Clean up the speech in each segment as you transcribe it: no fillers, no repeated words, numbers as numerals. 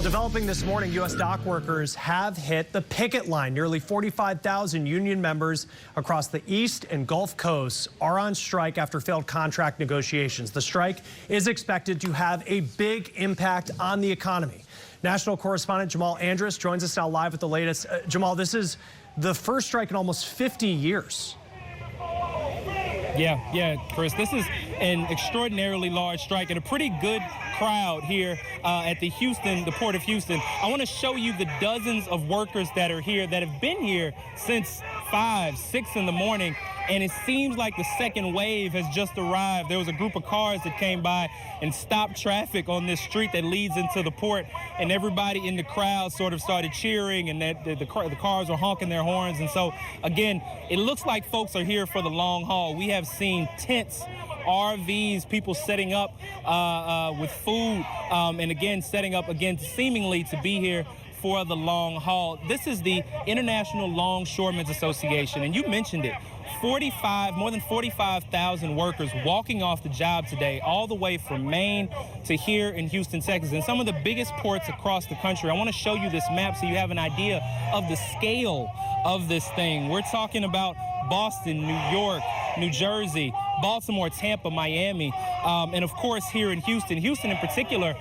Developing this morning, U.S. dock workers have hit the picket line. Nearly 45,000 union members across the East and Gulf Coasts are on strike after failed contract negotiations. The strike is expected to have a big impact on the economy. National correspondent Jamal Andrus joins us now live with the latest. Jamal, this is the first strike in almost 50 years. Yeah, Chris, this is an extraordinarily large strike and a pretty good crowd here at the Port of Houston. I want to show you the dozens of workers that are here that have been here since 5, 6 in the morning. And it seems like the second wave has just arrived. There was a group of cars that came by and stopped traffic on this street that leads into the port. And everybody in the crowd sort of started cheering, and the cars were honking their horns. And so, again, it looks like folks are here for the long haul. We have seen tents, RVs, people setting up with food, and again, setting up again seemingly to be here for the long haul. This is the International Longshoremen Association, and you mentioned it. More than 45,000 workers walking off the job today, all the way from Maine to here in Houston, Texas, and some of the biggest ports across the country. I want to show you this map so you have an idea of the scale of this thing. We're talking about Boston, New York, New Jersey, Baltimore, Tampa, Miami, and of course here in Houston. Houston in particular,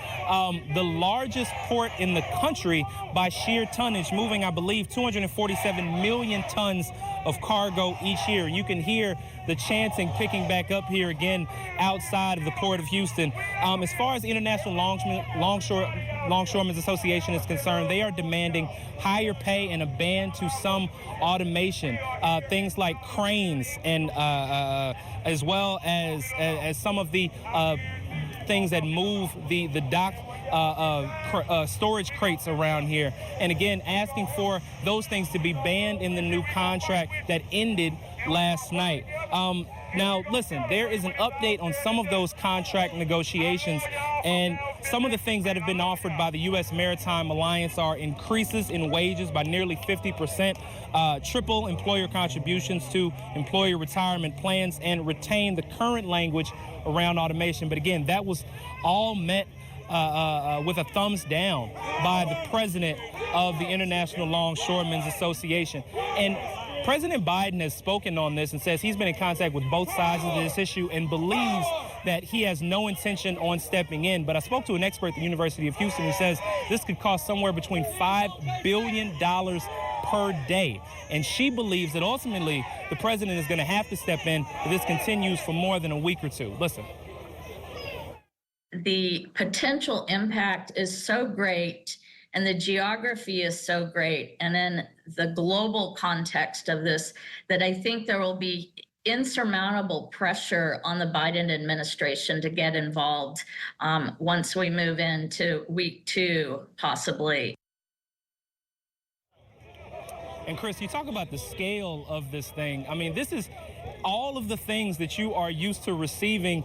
the largest port in the country by sheer tonnage, moving, I believe, 247 million tons of cargo each year. You can hear the chanting picking back up here again outside of the Port of Houston. As far as the International Longshoremen's Association is concerned, they are demanding higher pay and a ban to some automation, things like cranes, and as well as some of the things that move the dock storage crates around here. And again, asking for those things to be banned in the new contract that ended last night. Now, listen, there is an update on some of those contract negotiations, and some of the things that have been offered by the U.S. Maritime Alliance are increases in wages by nearly 50%, triple employer contributions to employer retirement plans, and retain the current language around automation. But again, that was all met with a thumbs down by the president of the International Longshoremen's Association. And President Biden has spoken on this and says he's been in contact with both sides of this issue and believes that he has no intention on stepping in. But I spoke to an expert at the University of Houston who says this could cost somewhere between $5 billion per day. And she believes that ultimately the president is going to have to step in if this continues for more than a week or two. Listen. The potential impact is so great, and the geography is so great, and in the global context of this, that I think there will be insurmountable pressure on the Biden administration to get involved once we move into week 2, possibly. And Chris, you talk about the scale of this thing. I mean, this is all of the things that you are used to receiving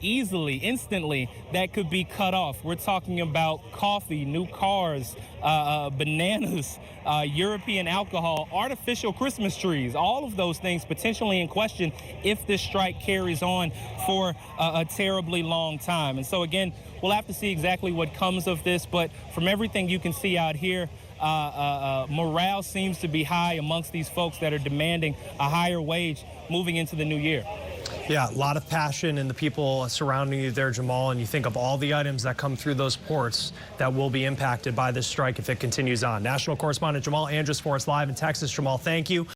easily, instantly, that could be cut off. We're talking about coffee, new cars, bananas, European alcohol, artificial Christmas trees, all of those things potentially in question if this strike carries on for a terribly long time. And so, again, we'll have to see exactly what comes of this. But from everything you can see out here, morale seems to be high amongst these folks that are demanding a higher wage moving into the new year. Yeah, a lot of passion in the people surrounding you there, Jamal, and you think of all the items that come through those ports that will be impacted by this strike if it continues on. National correspondent Jamal Andrus for us live in Texas. Jamal, thank you.